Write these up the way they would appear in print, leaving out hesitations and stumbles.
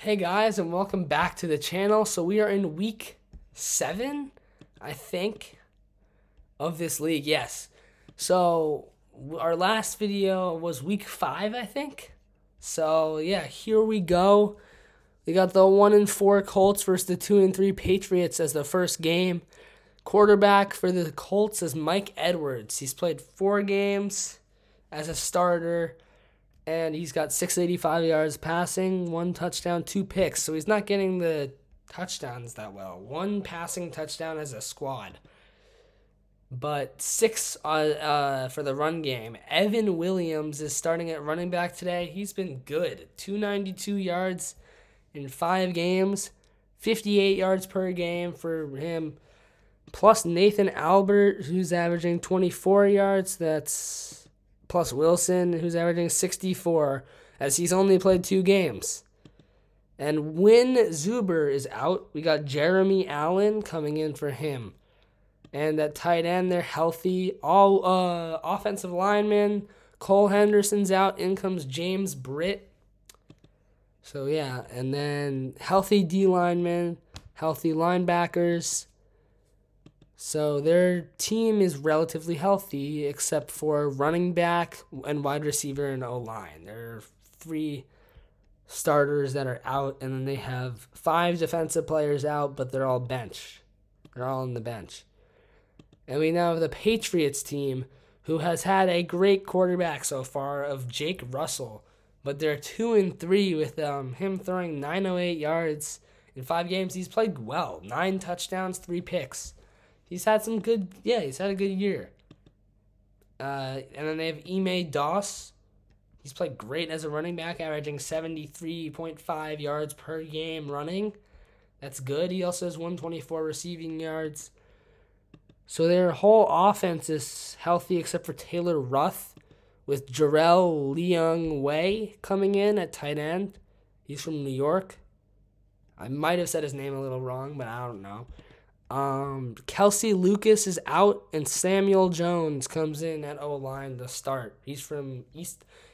Hey guys, and welcome back to the channel. So we are in week 7, I think, of this league. Yes. So our last video was week 5, I think. So yeah, here we go. We got the 1-4 Colts versus the 2-3 Patriots as the first game. Quarterback for the Colts is Mike Edwards. He's played 4 games as a starter. And he's got 685 yards passing, 1 touchdown, 2 picks. So he's not getting the touchdowns that well. 1 passing touchdown as a squad. But 6 for the run game. Evan Williams is starting at running back today. He's been good. 292 yards in 5 games. 58 yards per game for him. Plus Nathan Albert, who's averaging 24 yards. That's plus Wilson, who's averaging 64, as he's only played 2 games. And when Zuber is out, we got Jeremy Allen coming in for him. And at tight end, they're healthy. All offensive linemen. Cole Henderson's out. In comes James Britt. So, yeah. And then healthy D linemen, healthy linebackers. So their team is relatively healthy except for running back and wide receiver and O-line. There are 3 starters that are out, and then they have 5 defensive players out, but they're all bench. They're all on the bench. And we now have the Patriots team, who has had a great quarterback so far of Jake Russell, but they're 2-3 with him throwing 908 yards in 5 games. He's played well. 9 touchdowns, 3 picks. He's had a good year. And then they have Ime Doss. He's played great as a running back, averaging 73.5 yards per game running. That's good. He also has 124 receiving yards. So their whole offense is healthy except for Taylor Ruth, with Jarrell Leung Wei coming in at tight end. He's from New York. I might have said his name a little wrong, but I don't know. Kelsey Lucas is out, and Samuel Jones comes in at O-line to start. He's from he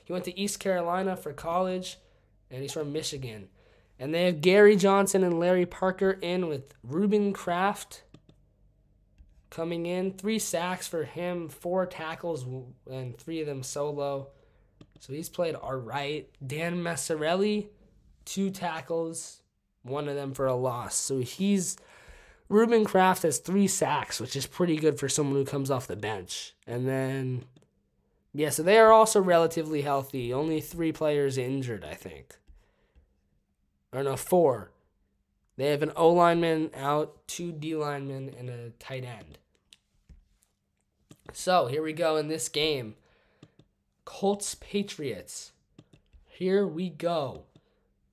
went to East Carolina for college, and he's from Michigan. And they have Gary Johnson and Larry Parker in with Ruben Kraft coming in. 3 sacks for him, 4 tackles, and 3 of them solo. So he's played all right. Dan Massarelli, 2 tackles, 1 of them for a loss. So Ruben Kraft has 3 sacks, which is pretty good for someone who comes off the bench. And then, so they are also relatively healthy. Only 3 players injured, I think. Or no, 4. They have an O-lineman out, 2 D-linemen, and a tight end. So, here we go in this game. Colts-Patriots. Here we go.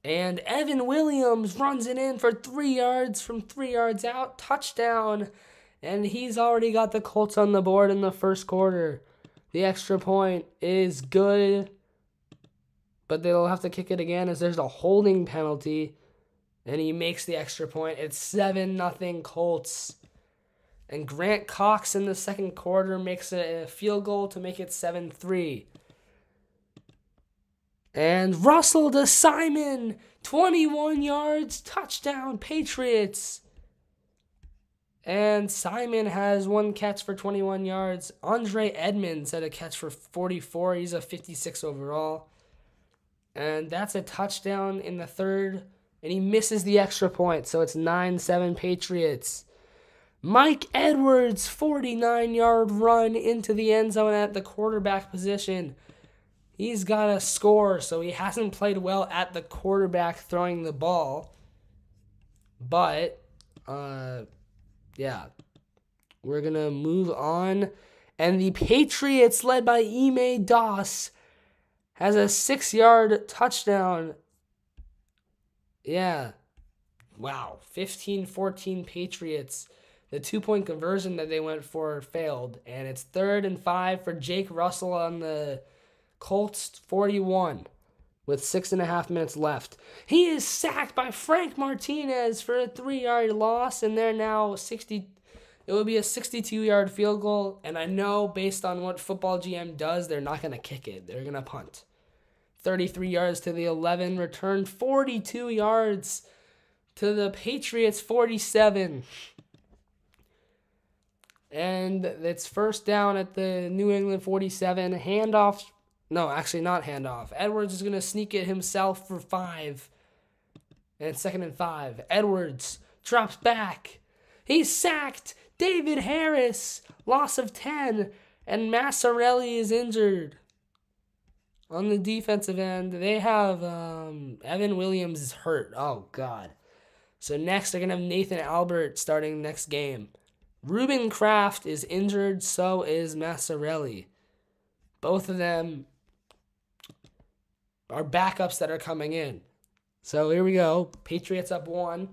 And Evan Williams runs it in for 3 yards from 3 yards out. Touchdown. And he's already got the Colts on the board in the first quarter. The extra point is good, but they'll have to kick it again as there's a holding penalty. And he makes the extra point. It's 7-0 Colts. And Grant Cox in the second quarter makes a field goal to make it 7-3. And Russell to Simon, 21 yards, touchdown, Patriots. And Simon has 1 catch for 21 yards. Andre Edmonds had a catch for 44. He's a 56 overall. And that's a touchdown in the third. And he misses the extra point, so it's 9-7 Patriots. Mike Edwards, 49-yard run into the end zone at the quarterback position. He's got a score, so he hasn't played well at the quarterback throwing the ball. But, we're going to move on. And the Patriots, led by Ime Doss, has a 6-yard touchdown. Yeah. Wow. 15-14 Patriots. The 2-point conversion that they went for failed. And it's 3rd and 5 for Jake Russell on the Colts 41 with 6.5 minutes left. He is sacked by Frank Martinez for a 3-yard loss, and they're now 60. It will be a 62-yard field goal, and I know based on what Football GM does, they're not going to kick it. They're going to punt. 33 yards to the 11, returned 42 yards to the Patriots 47. And it's first down at the New England 47. Handoff. No, actually not handoff. Edwards is going to sneak it himself for 5. And it's 2nd and 5. Edwards drops back. He's sacked. David Harris. Loss of 10. And Massarelli is injured. On the defensive end, they have Evan Williams is hurt. Oh, God. So next, they're going to have Nathan Albert starting next game. Ruben Kraft is injured, so is Massarelli. Both of them are backups that are coming in. So here we go. Patriots up 1.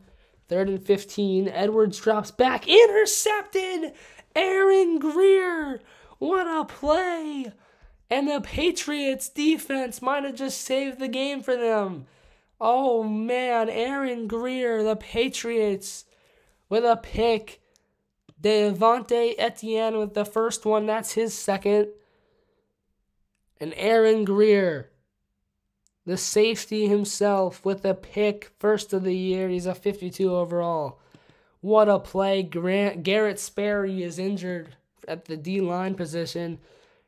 3rd and 15. Edwards drops back. Intercepted! Aaron Greer! What a play! And the Patriots defense might have just saved the game for them. Oh, man. Aaron Greer, the Patriots, with a pick. Devontae Etienne with the first one. That's his second. And Aaron Greer, the safety himself, with a pick. First of the year. He's a 52 overall. What a play. Garrett Sperry is injured at the D-line position.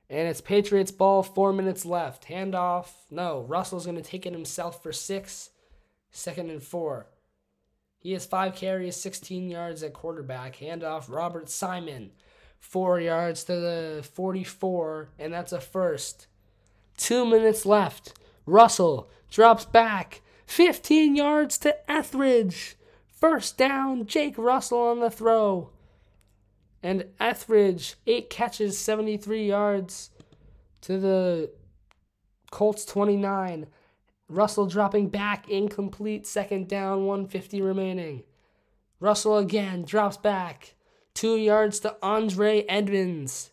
And it's Patriots ball, 4 minutes left. Handoff. No, Russell's going to take it himself for 6. 2nd and 4. He has 5 carries, 16 yards at quarterback. Handoff, Robert Simon. 4 yards to the 44, and that's a first. 2 minutes left. Russell drops back. 15 yards to Etheridge. First down, Jake Russell on the throw. And Etheridge, 8 catches, 73 yards to the Colts 29. Russell dropping back, incomplete, 2nd down, 1:50 remaining. Russell again drops back, 2 yards to Andre Edmonds.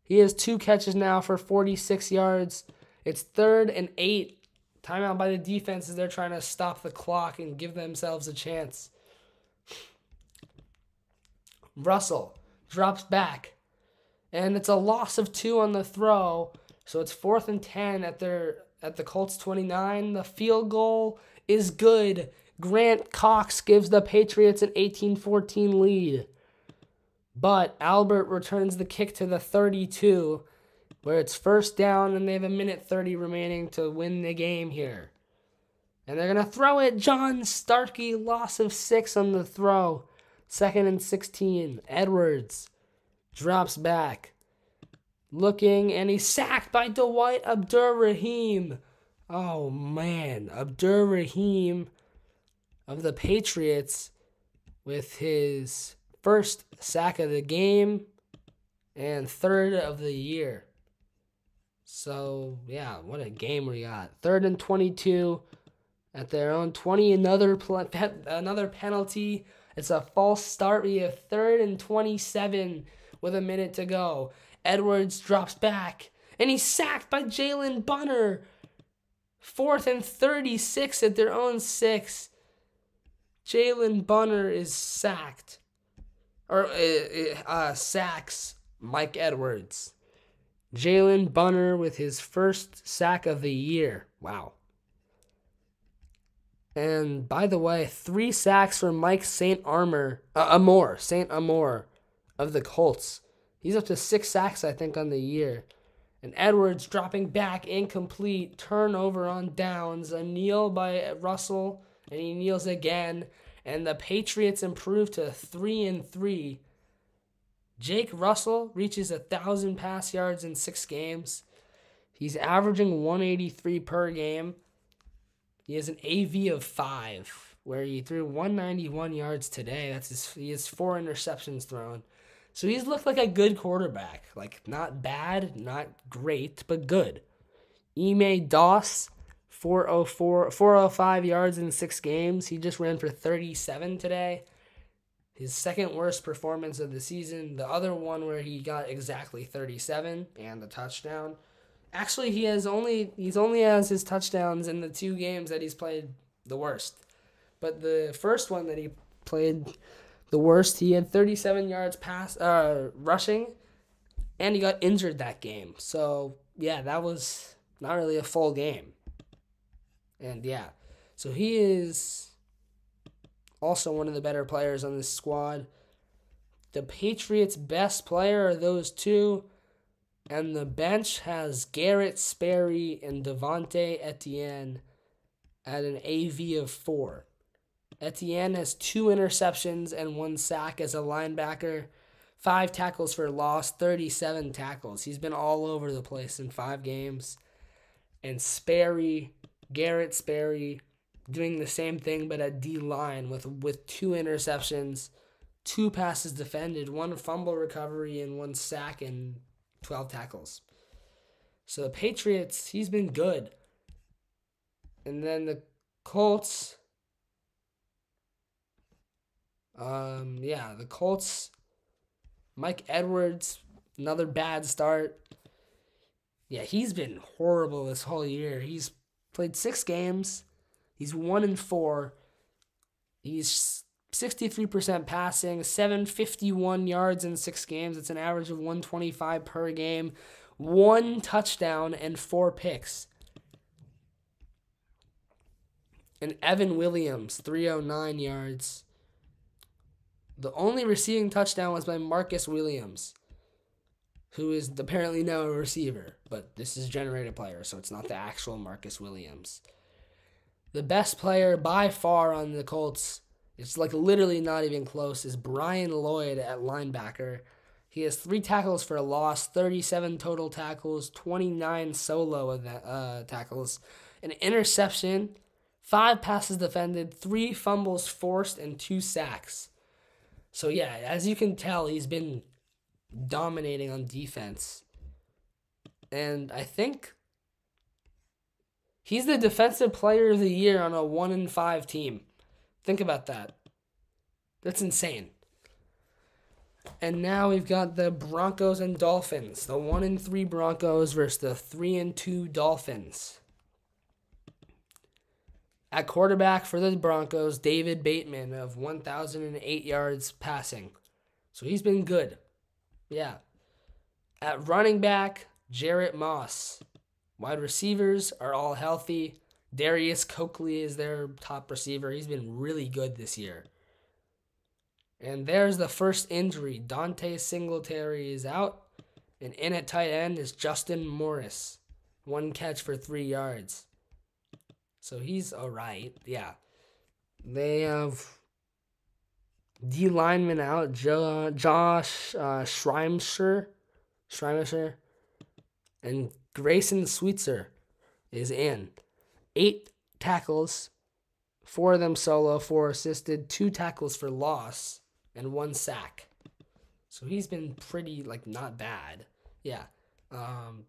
He has 2 catches now for 46 yards. It's 3rd and 8. Timeout by the defense as they're trying to stop the clock and give themselves a chance. Russell drops back, and it's a loss of 2 on the throw, so it's 4th and 10 at the Colts 29. The field goal is good. Grant Cox gives the Patriots an 18-14 lead. But Albert returns the kick to the 32, where it's first down, and they have 1:30 remaining to win the game here. And they're going to throw it. John Starkey, loss of 6 on the throw. 2nd and 16. Edwards drops back. Looking, and he's sacked by Dwight Abdur-Rahim. Oh, man. Abdur-Rahim of the Patriots with his first sack of the game and 3rd of the year. So, yeah, what a game we got. 3rd and 22 at their own 20. Another penalty. It's a false start. We have 3rd and 27 with a minute to go. Edwards drops back, and he's sacked by Jalen Bunner. 4th and 36 at their own 6. Jalen Bunner is sacked. Or sacks Mike Edwards. Jalen Bunner with his first sack of the year. Wow. And by the way, 3 sacks for Mike St. Amour of the Colts. He's up to 6 sacks, I think, on the year. And Edwards dropping back, incomplete, turnover on downs, a kneel by Russell, and he kneels again. And the Patriots improve to 3-3. Jake Russell reaches 1,000 pass yards in 6 games. He's averaging 183 per game. He has an AV of 5, where he threw 191 yards today. He has 4 interceptions thrown. So he's looked like a good quarterback. Like, not bad, not great, but good. Ime Doss, 405 yards in 6 games. He just ran for 37 today. His 2nd worst performance of the season. The other one where he got exactly 37 and a touchdown. Actually, he's only has his touchdowns in the 2 games that he's played the worst. But the first one that he played the worst, he had 37 yards rushing, and he got injured that game. So, yeah, that was not really a full game. And yeah, so he is also one of the better players on this squad. The Patriots' best player are those two. And the bench has Garrett Sperry and Devontae Etienne at an AV of 4. Etienne has 2 interceptions and 1 sack as a linebacker, 5 tackles for loss, 37 tackles. He's been all over the place in 5 games. And Garrett Sperry, doing the same thing but at D-line with 2 interceptions, 2 passes defended, 1 fumble recovery, and 1 sack and 12 tackles. So the Patriots, he's been good. And then the Colts, the Colts, Mike Edwards, another bad start. Yeah, he's been horrible this whole year. He's played 6 games. He's 1-4. He's 63% passing, 751 yards in 6 games. It's an average of 125 per game, 1 touchdown and 4 picks. And Evan Williams, 309 yards. The only receiving touchdown was by Marcus Williams, who is apparently now a receiver, but this is generated player, so it's not the actual Marcus Williams. The best player by far on the Colts, it's like literally not even close, is Brian Lloyd at linebacker. He has 3 tackles for a loss, 37 total tackles, 29 solo tackles, an interception, 5 passes defended, 3 fumbles forced, and 2 sacks. So yeah, as you can tell, he's been dominating on defense. And I think he's the defensive player of the year on a 1-5 team. Think about that. That's insane. And now we've got the Broncos and Dolphins. The 1-3 Broncos versus the 3-2 Dolphins. At quarterback for the Broncos, David Bateman of 1,008 yards passing. So he's been good. Yeah. At running back, Jarrett Moss. Wide receivers are all healthy. Darius Coakley is their top receiver. He's been really good this year. And there's the first injury. Dante Singletary is out. And in at tight end is Justin Morris. 1 catch for 3 yards. So he's all right. Yeah. They have D lineman out, Josh Schreimsher, and Grayson Sweetser is in. 8 tackles, 4 of them solo, 4 assisted, 2 tackles for loss, and 1 sack. So he's been pretty, not bad. Yeah.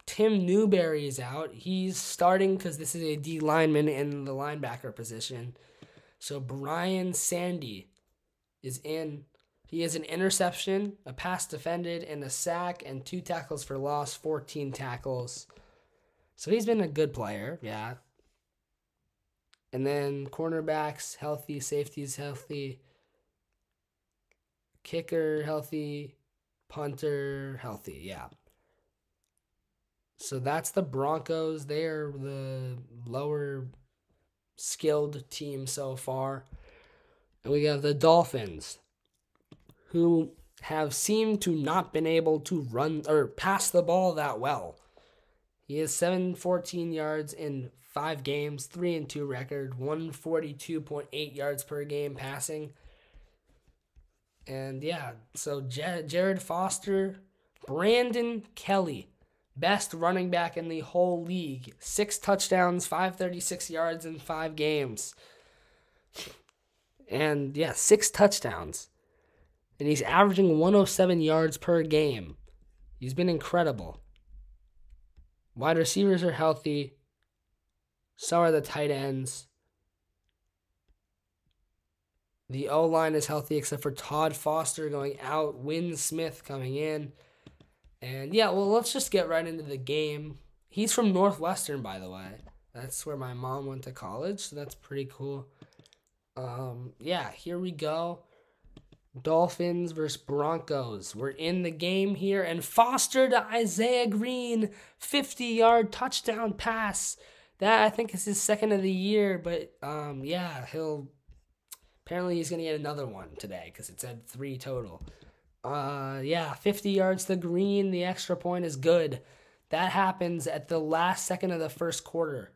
Tim Newberry is out. He's starting because this is a D lineman in the linebacker position. So Brian Sandy is in. He has an interception, a pass defended, and a sack, and 2 tackles for loss, 14 tackles. So he's been a good player, yeah. And then cornerbacks healthy, safeties healthy, kicker healthy, punter healthy, yeah. So that's the Broncos. They're the lower skilled team so far. And we have the Dolphins, who have seemed to not been able to run or pass the ball that well. He has 714 yards in 5 games, 3-2 record, 142.8 yards per game passing. And yeah, so Jared Foster, Brandon Kelly, best running back in the whole league. 6 touchdowns, 536 yards in 5 games. And yeah, 6 touchdowns. And he's averaging 107 yards per game. He's been incredible. Wide receivers are healthy. So are the tight ends. The O-line is healthy except for Todd Foster going out, Wynn Smith coming in. And yeah, well, let's just get right into the game. He's from Northwestern, by the way. That's where my mom went to college, so that's pretty cool. Yeah, here we go. Dolphins versus Broncos. We're in the game here, and Foster to Isaiah Green, 50-yard touchdown pass. That I think is his second of the year, but yeah, apparently he's gonna get another one today because it said 3 total. Yeah, 50 yards to green. The extra point is good. That happens at the last second of the first quarter.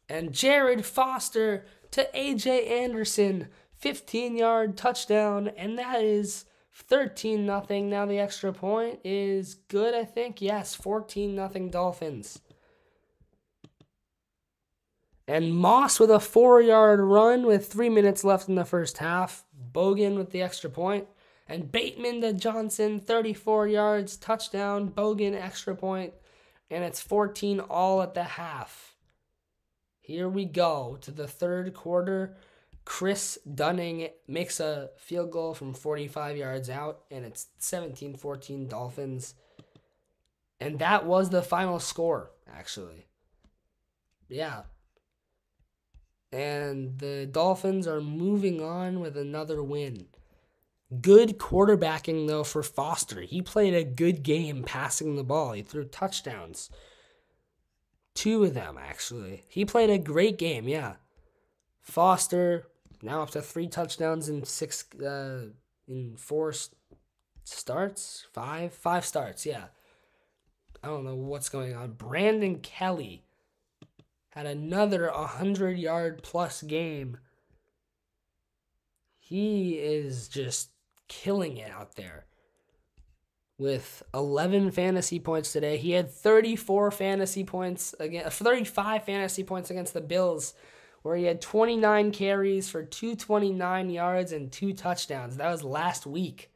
And Jared Foster to AJ Anderson, 15-yard touchdown, and that is 13-0. Now the extra point is good, I think. Yes, 14-0 Dolphins. And Moss with a 4-yard run with 3 minutes left in the first half. Bogan with the extra point. And Bateman to Johnson, 34 yards, touchdown. Bogan, extra point. And it's 14 all at the half. Here we go to the third quarter. Chris Dunning makes a field goal from 45 yards out, and it's 17-14 Dolphins. And that was the final score, actually. Yeah. And the Dolphins are moving on with another win. Good quarterbacking, though, for Foster. He played a good game passing the ball. He threw touchdowns. 2 of them, actually. He played a great game, yeah. Foster, now up to 3 touchdowns in 4 starts? 5 starts, yeah. I don't know what's going on. Brandon Kelly had another 100-yard plus game. He is just killing it out there with 11 fantasy points today. He had 35 fantasy points against the Bills, where he had 29 carries for 229 yards and 2 touchdowns. That was last week.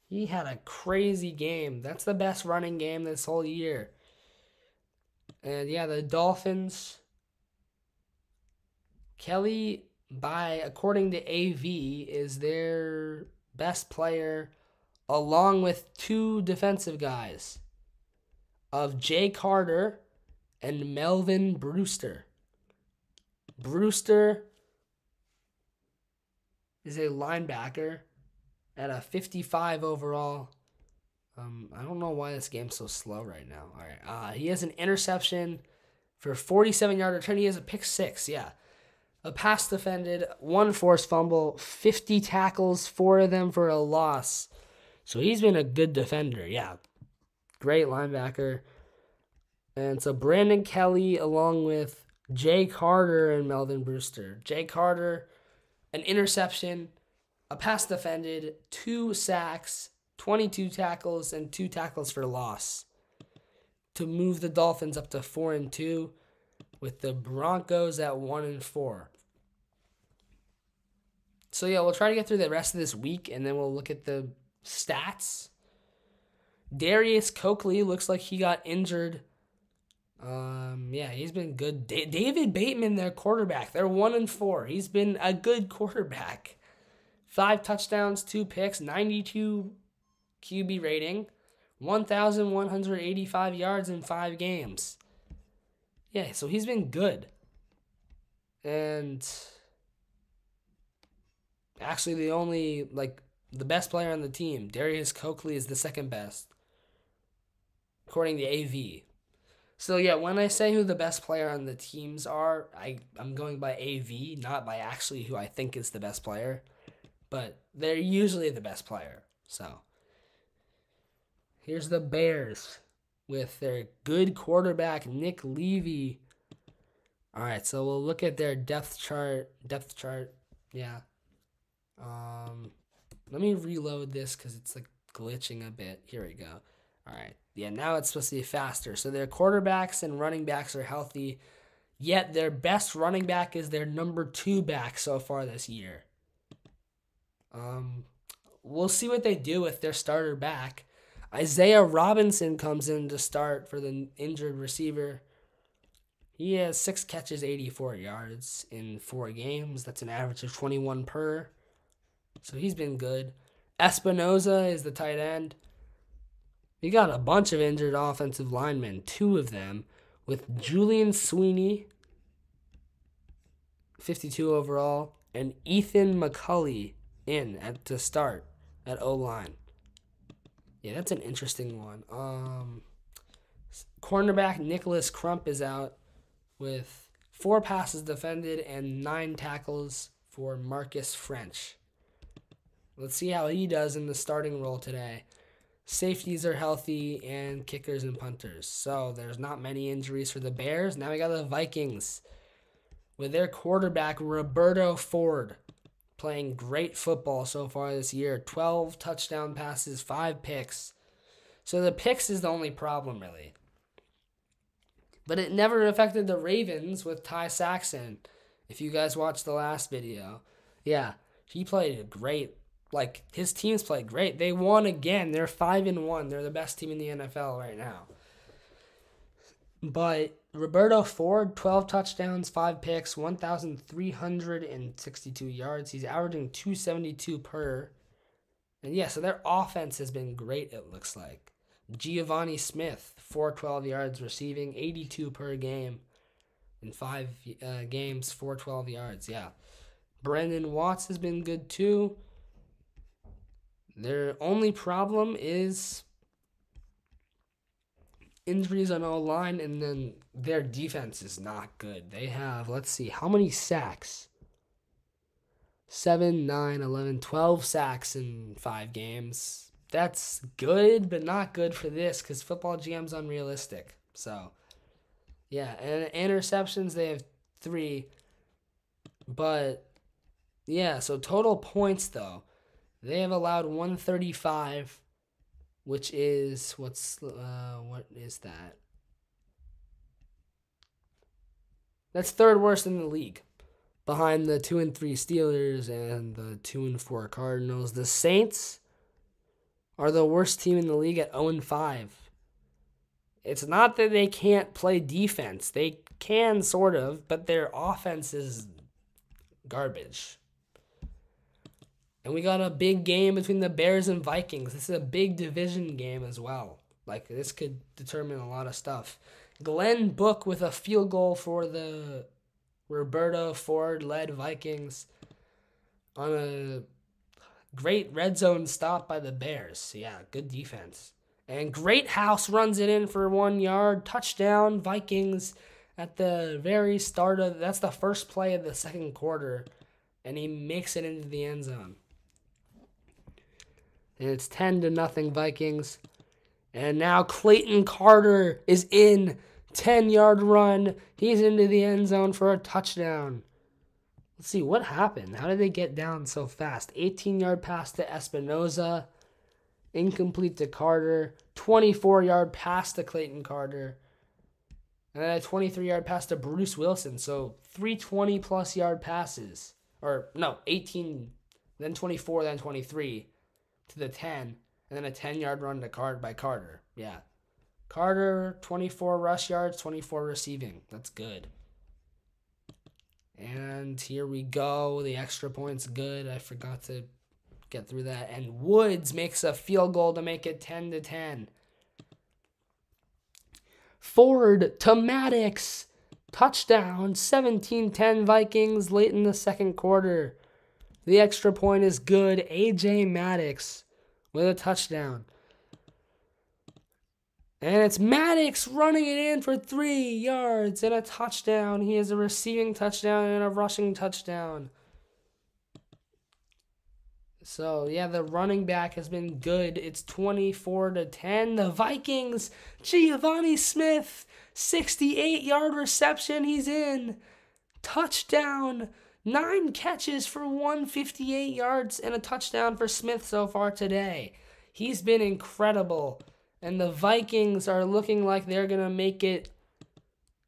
He had a crazy game. That's the best running game this whole year. And yeah, the Dolphins, Kelly, according to AV, is their best player, along with 2 defensive guys of Jay Carter and Melvin Brewster. Brewster is a linebacker at a 55 overall. I don't know why this game's so slow right now. All right. He has an interception for a 47-yard return. He has a pick 6, yeah. A pass defended, 1 forced fumble, 50 tackles, 4 of them for a loss. So he's been a good defender, yeah. Great linebacker. And so Brandon Kelly along with Jay Carter and Melvin Brewster. Jay Carter, an interception, a pass defended, 2 sacks, 22 tackles, and 2 tackles for loss to move the Dolphins up to 4-2. With the Broncos at 1-4. So yeah, we'll try to get through the rest of this week, and then we'll look at the stats. Darius Coakley looks like he got injured. Yeah, he's been good. David Bateman, their quarterback, they're 1-4. He's been a good quarterback. 5 touchdowns, 2 picks, 92 QB rating, 1,185 yards in 5 games. Yeah, so he's been good. And actually the best player on the team, Darius Coakley, is the second best, according to AV. So yeah, when I say who the best player on the teams are, I'm going by AV, not by actually who I think is the best player. But they're usually the best player. So here's the Bears with their good quarterback, Nick Levy. All right, so we'll look at their depth chart. Yeah. Let me reload this because it's like glitching a bit. Here we go. All right. Yeah, now it's supposed to be faster. So their quarterbacks and running backs are healthy, yet their best running back is their number 2 back so far this year. We'll see what they do with their starter back. Isaiah Robinson comes in to start for the injured receiver. He has 6 catches, 84 yards in 4 games. That's an average of 21 per. So he's been good. Espinoza is the tight end. We got a bunch of injured offensive linemen, 2 of them, with Julian Sweeney, 52 overall, and Ethan McCulley to start at O-line. Yeah, that's an interesting one. Cornerback Nicholas Crump is out. with 4 passes defended and 9 tackles for Marcus French. Let's see how he does in the starting role today. Safeties are healthy and kickers and punters. So there's not many injuries for the Bears. Now we got the Vikings with their quarterback, Roberto Ford, playing great football so far this year. 12 touchdown passes, 5 picks. So the picks is the only problem, really. But it never affected the Ravens with Ty Saxon. If you guys watched the last video. Yeah, he played great. Like, his teams played great. They won again. They're 5-1. They're the best team in the NFL right now. But Roberto Ford, 12 touchdowns, 5 picks, 1,362 yards. He's averaging 272 per. And yeah, so their offense has been great, it looks like. Giovanni Smith, 412 yards receiving, 82 per game. In 5 games, 412 yards, yeah. Brandon Watts has been good too. Their only problem is injuries on O-line, and then their defense is not good. They have, let's see, how many sacks? 7, 9, 11, 12 sacks in 5 games. That's good, but not good for this because Football GM's unrealistic. So, yeah, and interceptions, they have 3. But, yeah, so total points, though. They have allowed 135, which is, what is that? That's 3rd worst in the league, behind the 2-3 Steelers and the 2-4 Cardinals. The Saints are the worst team in the league at 0-5. It's not that they can't play defense. They can, sort of, but their offense is garbage. And we got a big game between the Bears and Vikings. This is a big division game as well. Like, this could determine a lot of stuff. Glenn Book with a field goal for the Roberto Ford-led Vikings on a great red zone stop by the Bears. Yeah, good defense. And Greathouse runs it in for 1 yard. Touchdown, Vikings at the very start of... That's the first play of the second quarter. And he makes it into the end zone. And it's 10-0 Vikings. And now Clayton Carter is in. 10-yard run. He's into the end zone for a touchdown. Let's see, what happened? How did they get down so fast? 18-yard pass to Espinoza. Incomplete to Carter. 24-yard pass to Clayton Carter. And then a 23-yard pass to Bruce Wilson. So 3 20-plus yard passes. Or, no, 18, then 24, then 23 to the 10. And then a 10-yard run to Carter. Yeah. Carter, 24 rush yards, 24 receiving. That's good. And here we go. The extra point's good. I forgot to get through that. And Woods makes a field goal to make it 10-10. Ford to Maddox. Touchdown. 17-10 Vikings late in the second quarter. The extra point is good. A.J. Maddox with a touchdown. And it's Maddox running it in for 3 yards and a touchdown. He has a receiving touchdown and a rushing touchdown. So, yeah, the running back has been good. It's 24-10. The Vikings, Giovanni Smith, 68-yard reception. He's in. Touchdown. 9 catches for 158 yards and a touchdown for Smith so far today. He's been incredible. And the Vikings are looking like they're going to make it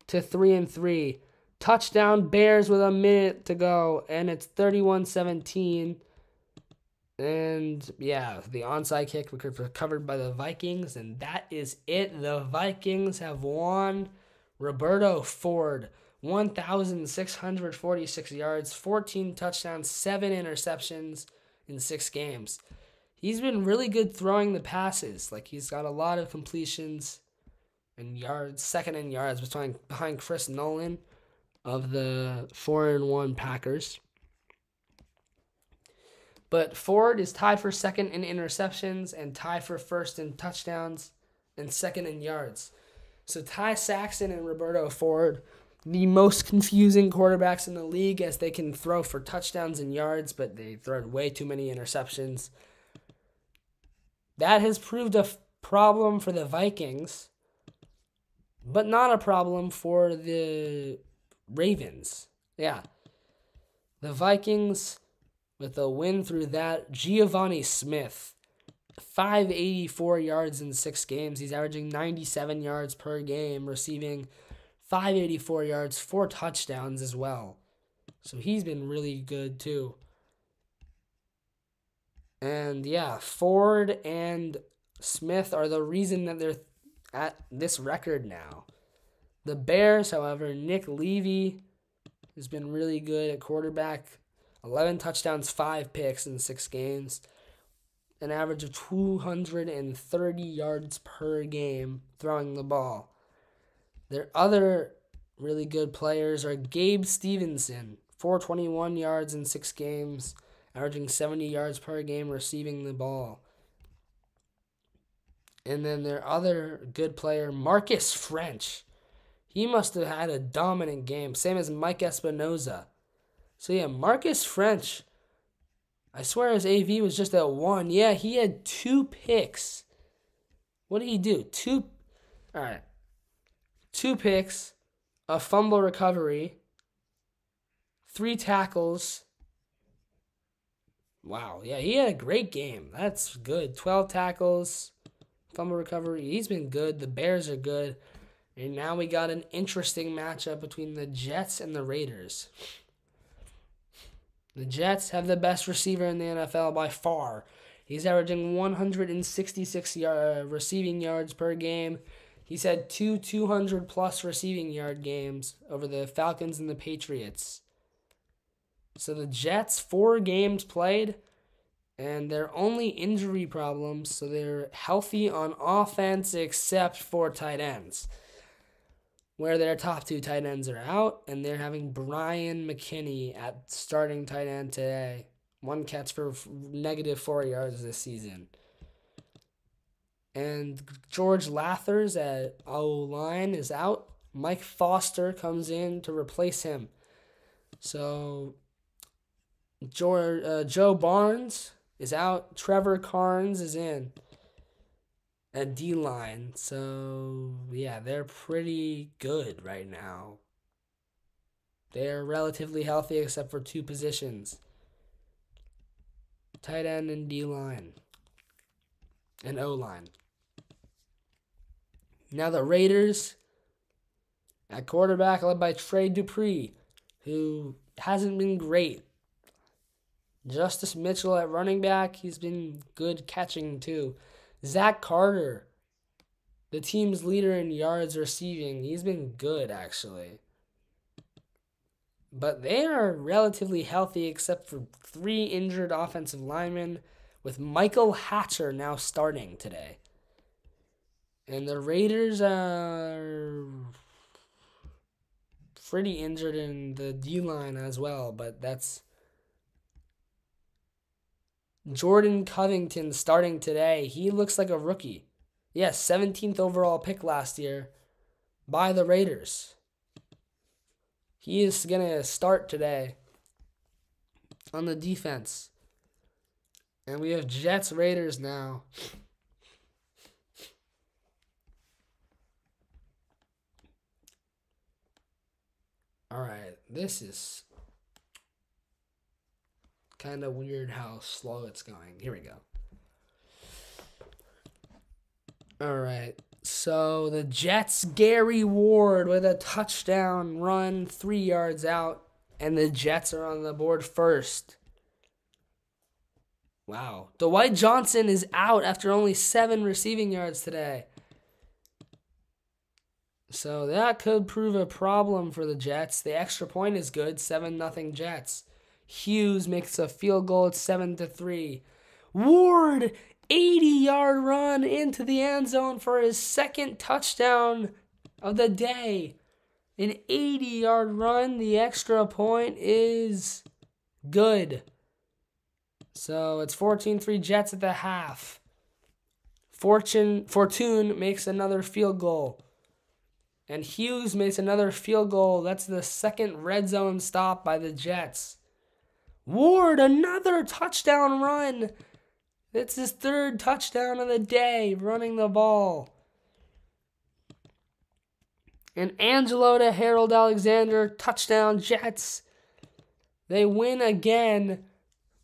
to 3-3. Touchdown Bears with a minute to go. And it's 31-17. And, yeah, the onside kick recovered by the Vikings. And that is it. The Vikings have won. Roberto Ford, 1,646 yards, 14 touchdowns, 7 interceptions in 6 games. He's been really good throwing the passes. Like, he's got a lot of completions and yards, second in yards behind Chris Nolan of the 4-1 Packers. But Ford is tied for second in interceptions and tied for first in touchdowns and second in yards. So Ty Saxon and Roberto Ford the most confusing quarterbacks in the league, as they can throw for touchdowns and yards, but they throw way too many interceptions. That has proved a problem for the Vikings, but not a problem for the Ravens. Yeah. The Vikings, with a win through that, Giovanni Smith, 584 yards in 6 games. He's averaging 97 yards per game, receiving 584 yards, 4 touchdowns as well. So he's been really good too. And yeah, Ford and Smith are the reason that they're at this record now. The Bears, however, Nick Levy has been really good at quarterback. 11 touchdowns, 5 picks in 6 games. An average of 230 yards per game throwing the ball. Their other really good players are Gabe Stevenson, 421 yards in 6 games, averaging 70 yards per game receiving the ball. And then their other good player, Marcus French. He must have had a dominant game, same as Mike Espinoza. So yeah, Marcus French, I swear his AV was just at 1. Yeah, he had 2 picks. What did he do? 2 picks, a fumble recovery, 3 tackles. Wow, yeah, he had a great game. That's good. 12 tackles, fumble recovery. He's been good. The Bears are good. And now we got an interesting matchup between the Jets and the Raiders. The Jets have the best receiver in the NFL by far. He's averaging 166 receiving yards per game. He's had 2 200-plus receiving yard games over the Falcons and the Patriots. So the Jets, 4 games played, and they're only injury problems, so they're healthy on offense except for tight ends, where their top 2 tight ends are out, and they're having Brian McKinney at starting tight end today. 1 catch for -4 yards this season. And George Lathers at O-line is out. Mike Foster comes in to replace him. So Joe Barnes is out. Trevor Carnes is in at D-line. So, yeah, they're pretty good right now. They're relatively healthy except for 2 positions. Tight end and D-line. And O-line. Now the Raiders at quarterback, led by Trey Dupree, who hasn't been great. Justice Mitchell at running back, he's been good catching too. Zach Carter, the team's leader in yards receiving, he's been good actually. But they are relatively healthy except for 3 injured offensive linemen, with Michael Hatcher now starting today. And the Raiders are pretty injured in the D-line as well, but that's Jordan Covington starting today. He looks like a rookie. Yes, 17th overall pick last year by the Raiders. He is going to start today on the defense. And we have Jets Raiders now. All right, this is kind of weird how slow it's going. Here we go. All right, so the Jets, Gary Ward with a touchdown run, 3 yards out, and the Jets are on the board first. Wow. Dwight Johnson is out after only 7 receiving yards today. So that could prove a problem for the Jets. The extra point is good, 7-0 Jets. Hughes makes a field goal at 7-3. Ward, 80-yard run into the end zone for his 2nd touchdown of the day. An 80-yard run. The extra point is good. So it's 14-3 Jets at the half. Fortune makes another field goal. And Hughes makes another field goal. That's the second red zone stop by the Jets. Ward, another touchdown run. It's his third touchdown of the day, running the ball. And Angelo to Harold Alexander, touchdown Jets. They win again,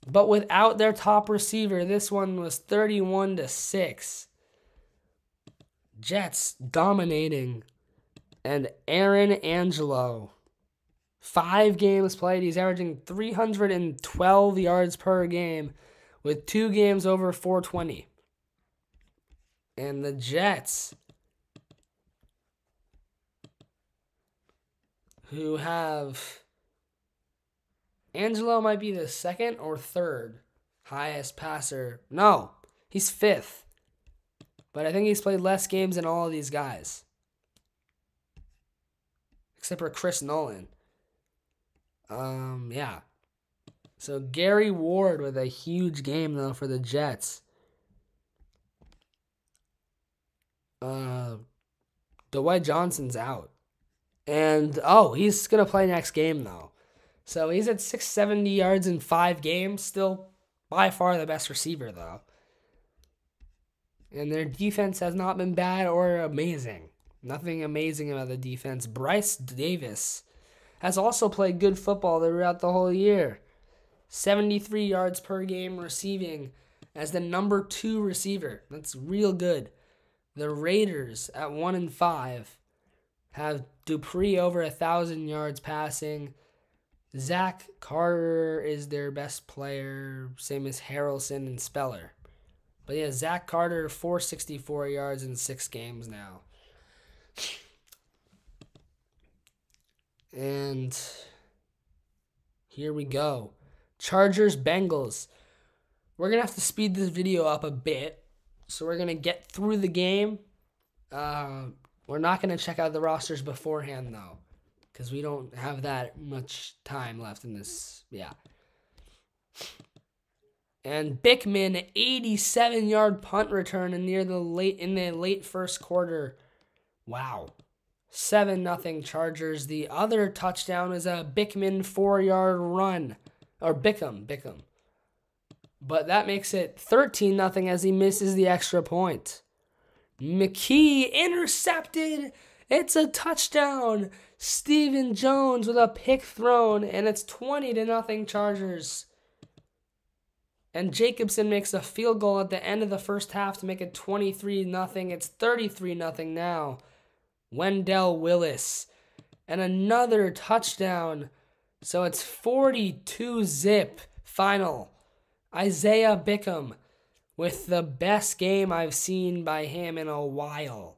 but without their top receiver. This one was 31-6. Jets dominating. And Aaron Angelo, 5 games played. He's averaging 312 yards per game with 2 games over 420. And the Jets, who have Angelo might be the second or third highest passer. No, he's 5th. But I think he's played less games than all of these guys. Except for Chris Nolan. Yeah. So Gary Ward with a huge game, though, for the Jets. Dwight Johnson's out. And, he's going to play next game, though. So he's at 670 yards in 5 games. Still by far the best receiver, though. And their defense has not been bad or amazing. Nothing amazing about the defense. Bryce Davis has also played good football throughout the whole year. 73 yards per game receiving as the number 2 receiver. That's real good. The Raiders at 1-5 have Dupree over 1,000 yards passing. Zach Carter is their best player, same as Harrelson and Speller. But yeah, Zach Carter, 464 yards in 6 games now. And here we go. Chargers, Bengals. We're going to have to speed this video up a bit. So we're going to get through the game. We're not going to check out the rosters beforehand, though. Because we don't have that much time left in this. Yeah. And Bickman, 87-yard punt return in the late first quarter. Wow. 7-0 Chargers. The other touchdown is a Bickman 4-yard run. Or Bickham. But that makes it 13-0 as he misses the extra point. McKee intercepted. It's a touchdown. Stephen Jones with a pick thrown. And it's 20-0 Chargers. And Jacobson makes a field goal at the end of the first half to make it 23-0. It's 33-0 now. Wendell Willis. And another touchdown. So it's 42-zip final. Isaiah Bickham with the best game I've seen by him in a while.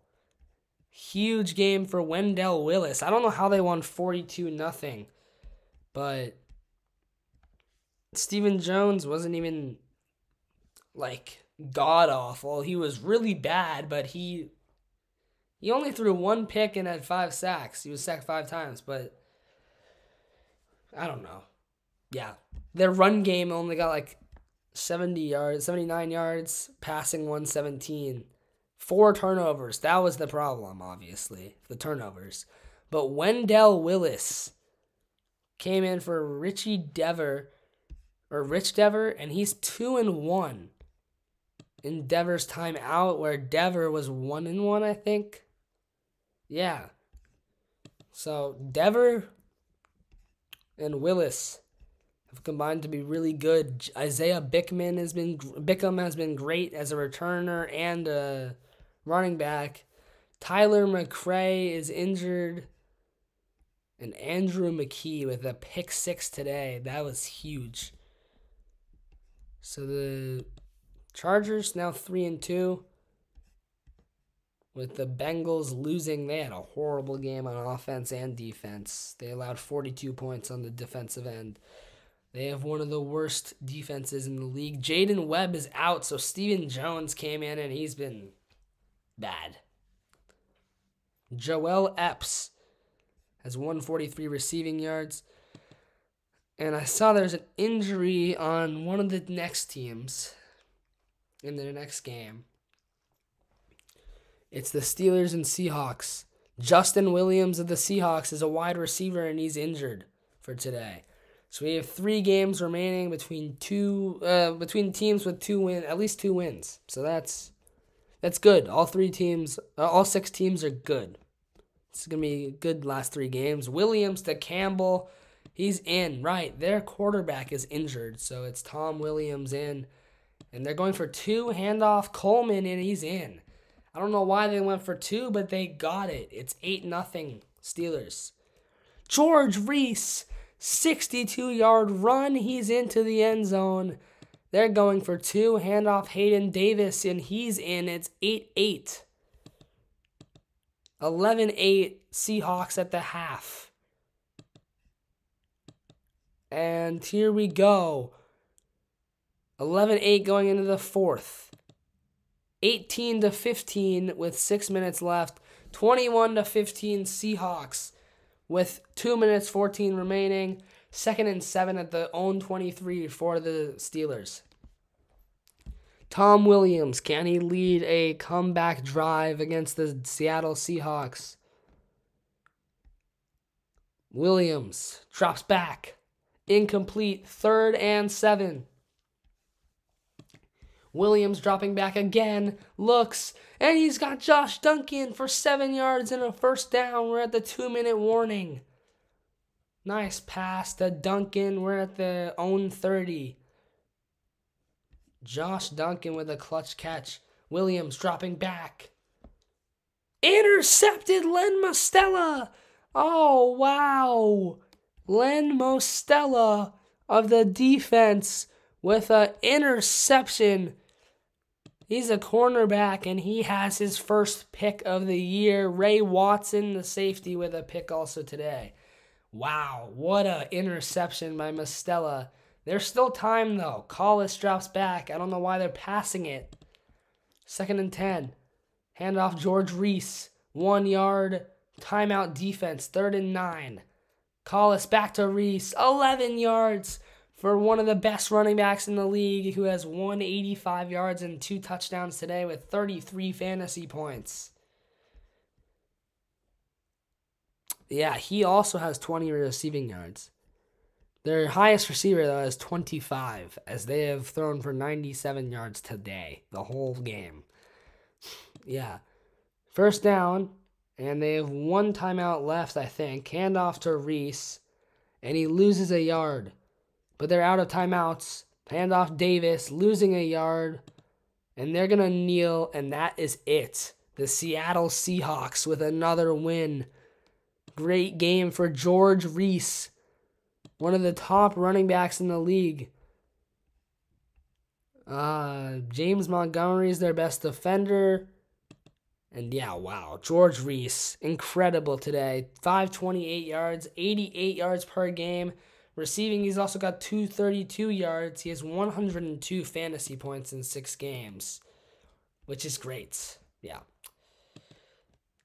Huge game for Wendell Willis. I don't know how they won 42-0. But Stephen Jones wasn't even god-awful. He was really bad, but he only threw 1 pick and had 5 sacks. He was sacked 5 times, but I don't know. Yeah. Their run game only got 79 yards, passing 117. 4 turnovers. That was the problem, obviously, the turnovers. But Wendell Willis came in for Rich Dever, and he's 2-1 in Dever's time out, where Dever was 1-1, I think. Yeah. So Dever and Willis have combined to be really good. Isaiah Bickham has been great as a returner and a running back. Tyler McRae is injured. And Andrew McKee with a pick 6 today. That was huge. So the Chargers now 3-2. With the Bengals losing, they had a horrible game on offense and defense. They allowed 42 points on the defensive end. They have one of the worst defenses in the league. Jaden Webb is out, so Stephen Jones came in, and he's been bad. Joel Epps has 143 receiving yards. And I saw there's an injury on one of the next teams in their next game. It's the Steelers and Seahawks. Justin Williams of the Seahawks is a wide receiver, and he's injured for today. So we have 3 games remaining between teams with at least 2 wins. So that's good. All 6 teams are good. It's going to be good last 3 games. Williams to Campbell, he's in. Right, their quarterback is injured, so it's Tom Williams in. And they're going for 2, handoff Coleman, and he's in. I don't know why they went for 2, but they got it. It's 8-0 Steelers. George Reese, 62-yard run. He's into the end zone. They're going for 2, handoff Hayden Davis, and he's in. It's 8-8. 11-8 Seahawks at the half. And here we go. 11-8 going into the 4th. 18-15 with 6 minutes left. 21-15 Seahawks with 2 minutes 14 remaining. 2nd and 7 at the own 23 for the Steelers. Tom Williams, can he lead a comeback drive against the Seattle Seahawks? Williams drops back. Incomplete. 3rd and 7. Williams dropping back again, looks, and he's got Josh Duncan for 7 yards and a first down. We're at the 2-minute warning. Nice pass to Duncan. We're at the own 30. Josh Duncan with a clutch catch. Williams dropping back. Intercepted Len Mostella. Oh, wow. Len Mostella of the defense with an interception. He's a cornerback, and he has his first pick of the year. Ray Watson, the safety, with a pick also today. Wow, what an interception by Mostella. There's still time, though. Collis drops back. I don't know why they're passing it. 2nd and 10. Handoff George Reese. 1 yard. Timeout defense. 3rd and 9. Collis back to Reese. 11 yards. For one of the best running backs in the league, who has 185 yards and 2 touchdowns today with 33 fantasy points. Yeah, he also has 20 receiving yards. Their highest receiver, though, is 25, as they have thrown for 97 yards today, the whole game. Yeah. First down, and they have 1 timeout left, I think. Handoff to Reese, and he loses a yard. But they're out of timeouts. Handoff Davis, losing a yard. And they're going to kneel, and that is it. The Seattle Seahawks with another win. Great game for George Reese, one of the top running backs in the league. James Montgomery is their best defender. And yeah, wow. George Reese, incredible today. 528 yards, 88 yards per game. Receiving, he's also got 232 yards. He has 102 fantasy points in 6 games, which is great. Yeah.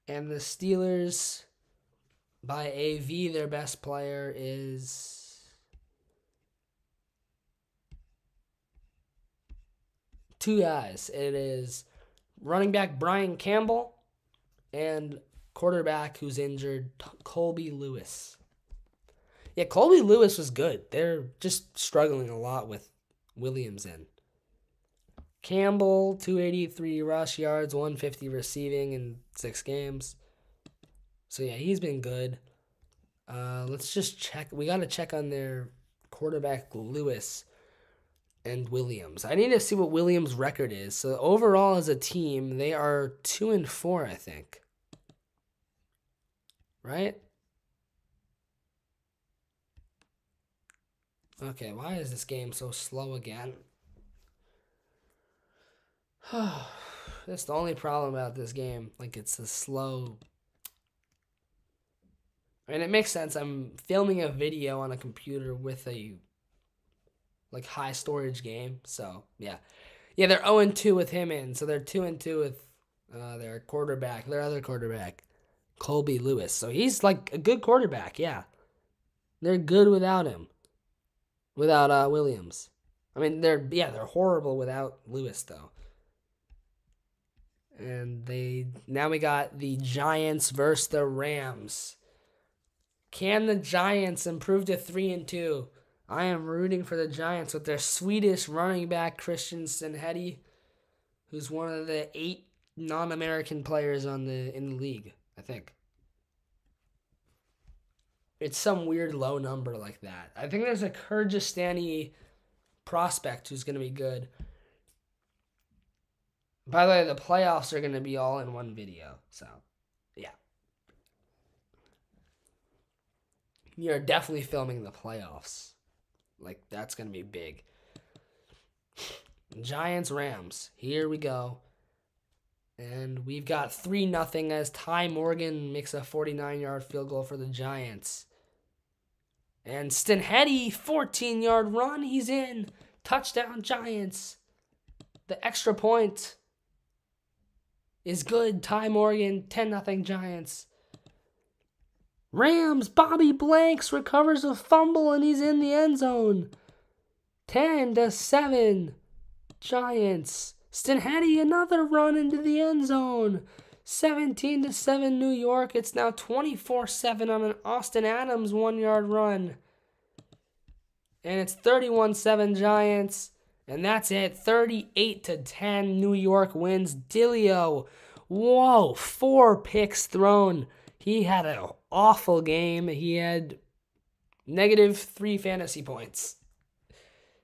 And the Steelers, by AV, their best player is 2 guys. It is running back Brian Campbell and quarterback who's injured, Colby Lewis. Yeah, Colby Lewis was good. They're just struggling a lot with Williams in. Campbell, 283 rush yards, 150 receiving in 6 games. So, yeah, he's been good. Let's just check. We got to check on their quarterback, Lewis and Williams. I need to see what Williams' record is. So, overall, as a team, they are 2-4, I think. Right? Okay, why is this game so slow again? That's the only problem about this game. Like, it's a slow... I mean, it makes sense. I'm filming a video on a computer with a, like, high storage game. So, yeah. Yeah, they're 0-2 with him in. So, they're 2-2 with their quarterback, their other quarterback, Colby Lewis. So, he's, like, a good quarterback, yeah. They're good without him. Without Williams. I mean, they're horrible without Lewis, though. And now we got the Giants versus the Rams. Can the Giants improve to 3-2? I am rooting for the Giants with their Swedish running back Christian Stenhede, who's one of the 8 non-American players in the league, I think. It's some weird low number like that. I think there's a Kyrgyzstani prospect who's going to be good. By the way, the playoffs are going to be all in one video. So, yeah. You're definitely filming the playoffs. Like, that's going to be big. Giants, Rams. Here we go. And we've got 3-0 as Ty Morgan makes a 49-yard field goal for the Giants. And Stenhede, 14-yard run. He's in. Touchdown, Giants. The extra point is good. Ty Morgan, 10-0 Giants. Rams, Bobby Blanks recovers a fumble and he's in the end zone. 10-7 Giants. Stenhede, another run into the end zone. 17-7 New York. It's now 24-7 on an Austin Adams 1-yard run. And it's 31-7 Giants. And that's it. 38-10 New York wins. Dilio. Whoa, 4 picks thrown. He had an awful game. He had -3 fantasy points.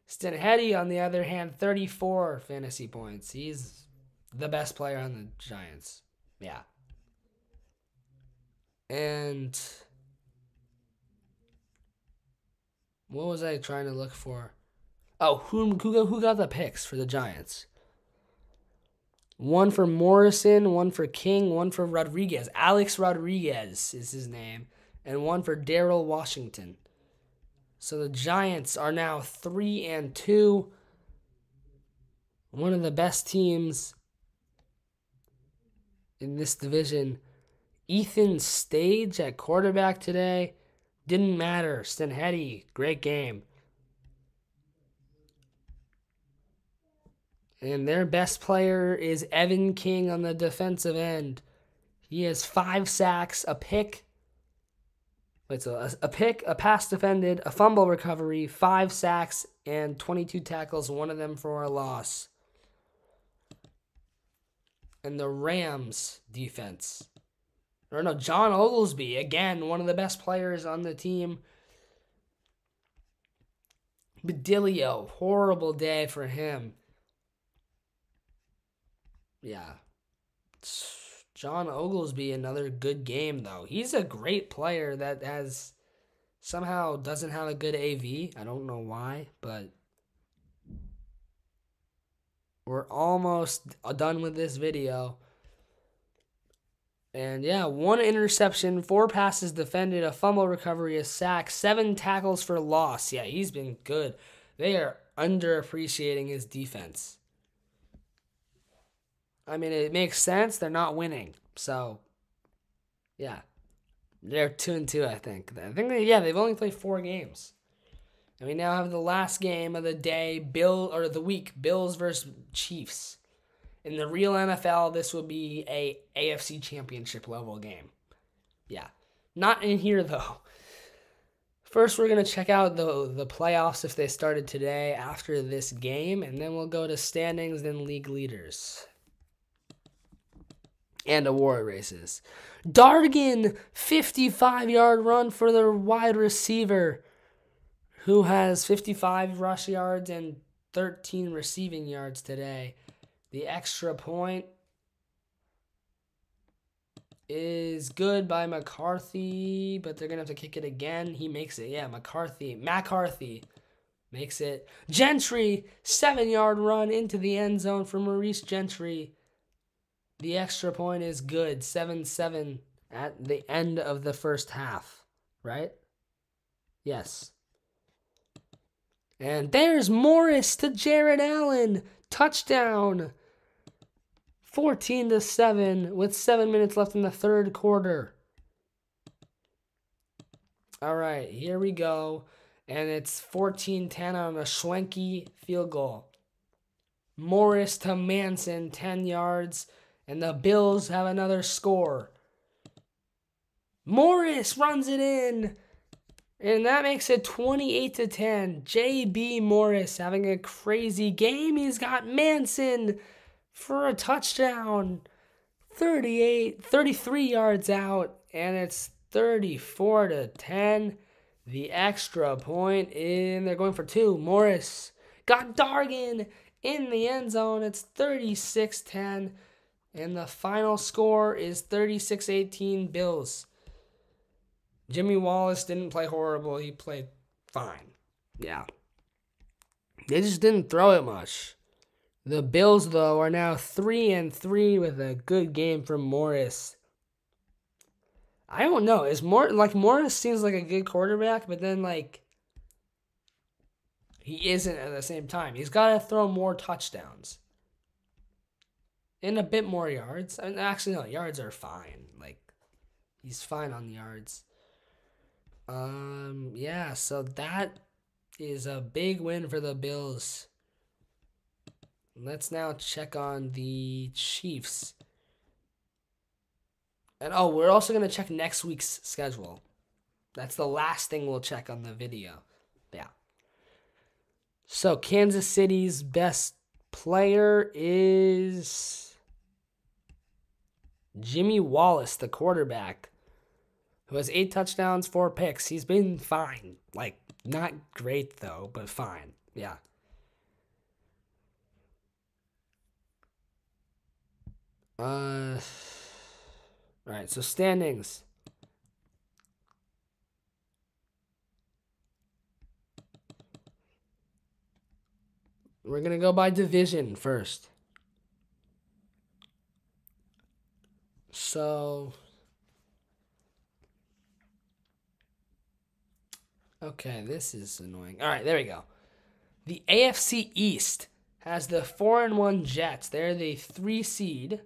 Stenhede, on the other hand, 34 fantasy points. He's the best player on the Giants. Yeah. And what was I trying to look for? Oh, who got the picks for the Giants? One for Morrison, one for King, one for Rodriguez. Alex Rodriguez is his name. And one for Daryl Washington. So the Giants are now 3-2. One of the best teams in this division. Ethan Stage at quarterback today. Didn't matter. Stenhede, great game. And their best player is Evan King on the defensive end. He has 5 sacks, a pick. A pick, a pass defended, a fumble recovery, 5 sacks, and 22 tackles, one of them for a loss. And the Rams defense. John Oglesby, again, one of the best players on the team. Bedilio, horrible day for him. Yeah. John Oglesby, another good game, though. He's a great player that somehow doesn't have a good AV. I don't know why, but we're almost done with this video. And yeah, 1 interception, 4 passes defended, a fumble recovery, a sack, 7 tackles for loss. Yeah, he's been good. They are underappreciating his defense. I mean, it makes sense. They're not winning. So, yeah. They're 2-2, I think. They've only played 4 games. And we now have the last game of the day, the week, Bills versus Chiefs. In the real NFL, this will be a AFC Championship level game. Yeah. Not in here, though. First, we're going to check out the playoffs if they started today after this game, and then we'll go to standings, then league leaders. And award races. Dargan, 55-yard run for the wide receiver, who has 55 rush yards and 13 receiving yards today. The extra point is good by McCarthy, but they're going to have to kick it again. He makes it. Yeah, McCarthy makes it. Gentry, 7-yard run into the end zone for Maurice Gentry. The extra point is good. 7-7 at the end of the first half, right? Yes. And there's Morris to Jared Allen. Touchdown. 14-7 with 7 minutes left in the third quarter. All right, here we go. And it's 14-10 on a Schwenke field goal. Morris to Manson, 10 yards. And the Bills have another score. Morris runs it in. And that makes it 28-10. J.B. Morris having a crazy game. He's got Manson for a touchdown. 33 yards out. And it's 34-10. The extra point in. They're going for 2. Morris got Dargan in the end zone. It's 36-10. And the final score is 36-18 Bills. Jimmy Wallace didn't play horrible. He played fine. Yeah. They just didn't throw it much. The Bills, though, are now 3-3 with a good game from Morris. I don't know. Morris seems like a good quarterback, but then he isn't at the same time. He's got to throw more touchdowns. And a bit more yards. I mean, actually, no, yards are fine. He's fine on yards. Yeah, so that is a big win for the Bills. Let's now check on the Chiefs. And we're also going to check next week's schedule. That's the last thing we'll check on the video. Yeah. So Kansas City's best player is Jimmy Wallace, the quarterback, who has 8 touchdowns, 4 picks. He's been fine. Not great, though, but fine. Yeah. All right, so standings. We're going to go by division first. So, okay, this is annoying. All right, there we go. The AFC East has the 4-1 Jets. They're the 3 seed.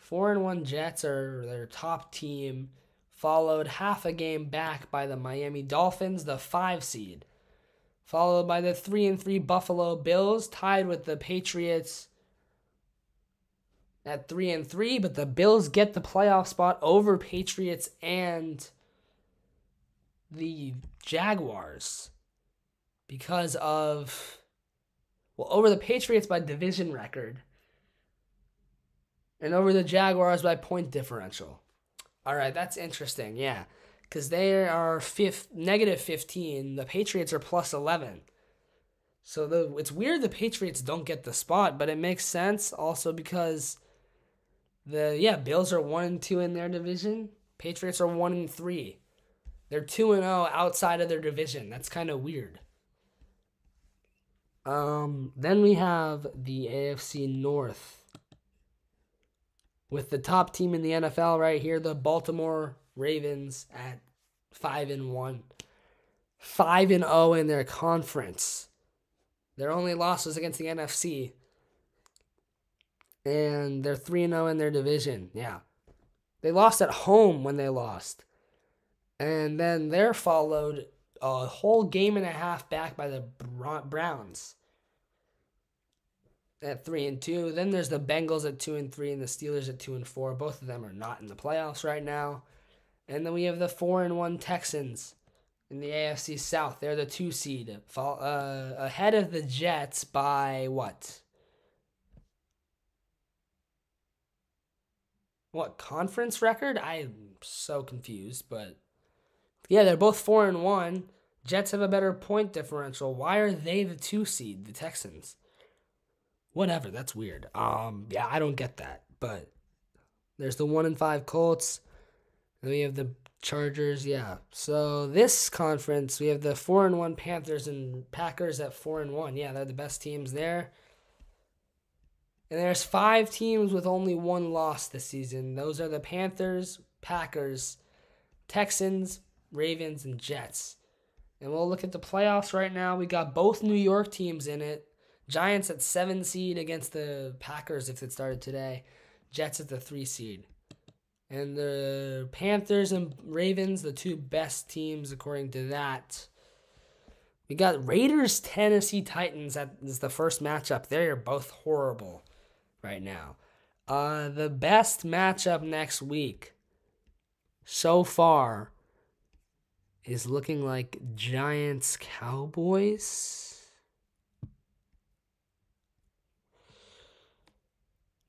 4-1 Jets are their top team, followed half a game back by the Miami Dolphins, the 5 seed. Followed by the 3-3 Buffalo Bills, tied with the Patriots at 3-3, but the Bills get the playoff spot over Patriots and the Jaguars because of, over the Patriots by division record and over the Jaguars by point differential. All right, that's interesting, yeah, because they are -15. The Patriots are +11. So it's weird the Patriots don't get the spot, but it makes sense also because Bills are 1-2 in their division. Patriots are 1-3. They're 2-0 outside of their division. That's kind of weird. Then we have the AFC North with the top team in the NFL right here, the Baltimore Ravens at 5-1. 5-0 in their conference. Their only loss was against the NFC. And they're 3-0 in their division. Yeah. They lost at home when they lost. And then they're followed a whole game and a half back by the Browns at 3-2. Then there's the Bengals at 2-3 and the Steelers at 2-4. Both of them are not in the playoffs right now. And then we have the 4-1 Texans in the AFC South. They're the 2 seed, ahead of the Jets by what? What, conference record? I'm so confused, but yeah, they're both 4-1. Jets have a better point differential. Why are they the 2 seed, the Texans? Whatever, that's weird. Yeah, I don't get that. But there's the 1-5 Colts. Then we have the Chargers, yeah. So this conference, we have the 4-1 Panthers and Packers at 4-1. Yeah, they're the best teams there. And there's 5 teams with only 1 loss this season. Those are the Panthers, Packers, Texans, Ravens, and Jets. And we'll look at the playoffs right now. We got both New York teams in it. Giants at 7 seed against the Packers if it started today. Jets at the 3 seed. And the Panthers and Ravens, the 2 best teams according to that. We got Raiders, Tennessee Titans. That is the first matchup. They're both horrible right now. The best matchup next week so far is looking like Giants Cowboys.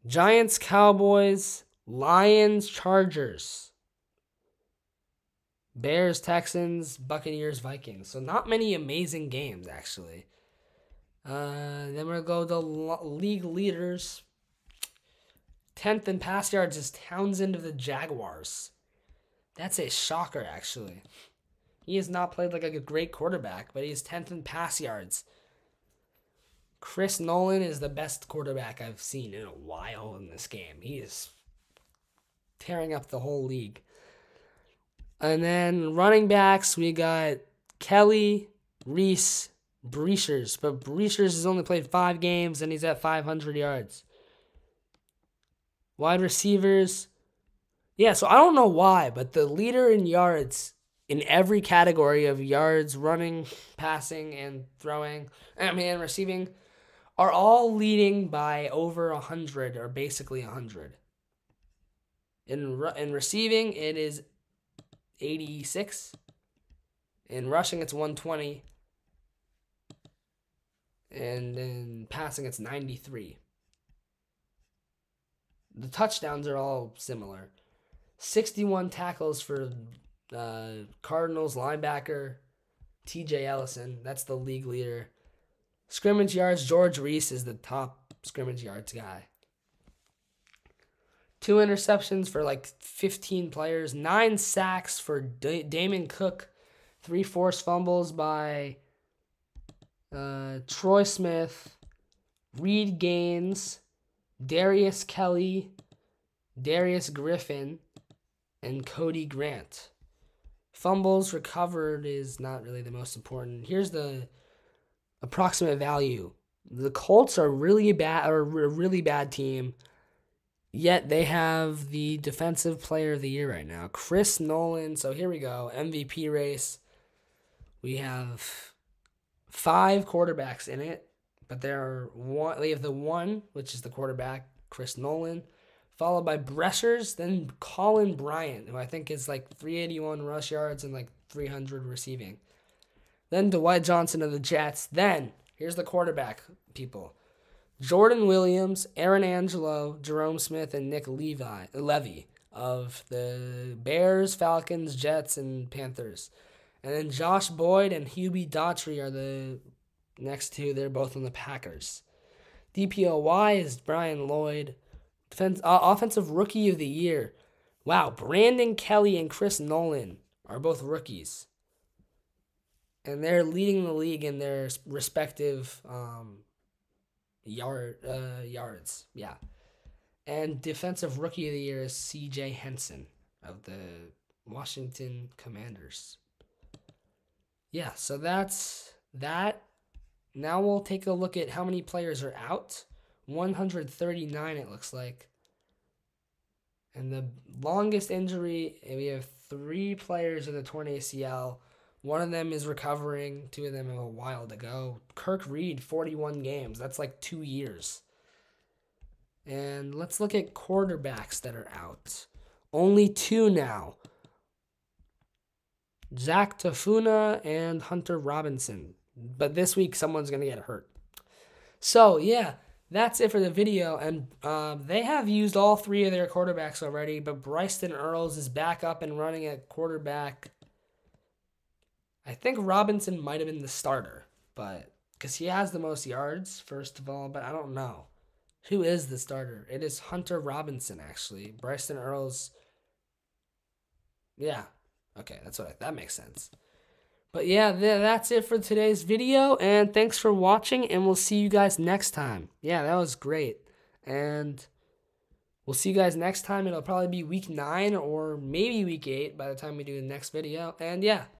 Giants Cowboys, Lions Chargers, Bears Texans, Buccaneers Vikings. So not many amazing games actually. Then we're gonna go to league leaders. 10th in pass yards is Townsend of the Jaguars. That's a shocker actually. He has not played like a great quarterback, but he's 10th in pass yards. Chris Nolan is the best quarterback I've seen in a while in this game. He is tearing up the whole league. And then running backs, we got Kelly, Reese, Breeshers. But Breeshers has only played 5 games, and he's at 500 yards. Wide receivers. Yeah, so I don't know why, but the leader in yards in every category of yards, running, passing, and throwing, and receiving, are all leading by over 100 or basically 100. In receiving, it is 86. In rushing, it's 120. And in passing, it's 93. The touchdowns are all similar. 61 tackles for Cardinals linebacker TJ Ellison. That's the league leader. Scrimmage yards, George Reese is the top scrimmage yards guy. 2 interceptions for like 15 players. 9 sacks for Damon Cook. 3 forced fumbles by Troy Smith, Reed Gaines, Darius Kelly, Darius Griffin, and Cody Grant. Fumbles recovered is not really the most important. Here's the approximate value. The Colts are really bad, or a really bad team, yet they have the defensive player of the year right now, Chris Nolan. So here we go, MVP race. We have 5 quarterbacks in it, but they have the one, which is the quarterback, Chris Nolan, followed by Breshers, then Colin Bryant, who I think is like 381 rush yards and like 300 receiving. Then Dwight Johnson of the Jets. Then, here's the quarterback people. Jordan Williams, Aaron Angelo, Jerome Smith, and Nick Levy of the Bears, Falcons, Jets, and Panthers. And then Josh Boyd and Hubie Daughtry are the next 2. They're both on the Packers. DPOY is Brian Lloyd. Offensive Rookie of the Year. Wow, Brandon Kelly and Chris Nolan are both rookies. And they're leading the league in their respective yards. Yeah. And Defensive Rookie of the Year is C.J. Henson of the Washington Commanders. Yeah, so that's that. Now we'll take a look at how many players are out. 139 it looks like. And the longest injury, we have 3 players in the torn ACL. One of them is recovering. 2 of them have a while to go. Kirk Reed, 41 games. That's like 2 years. And let's look at quarterbacks that are out. Only 2 now. Zach Tafuna and Hunter Robinson. But this week, someone's going to get hurt. So, yeah, that's it for the video. And they have used all 3 of their quarterbacks already. But Bryson Earls is back up and running at quarterback. I think Robinson might have been the starter, but because he has the most yards, first of all, but I don't know. Who is the starter? It is Hunter Robinson, actually. Bryson Earls. Yeah. Okay, that makes sense. But yeah, that's it for today's video, and thanks for watching, and we'll see you guys next time. Yeah, that was great. And we'll see you guys next time. It'll probably be week 9 or maybe week 8 by the time we do the next video. And yeah.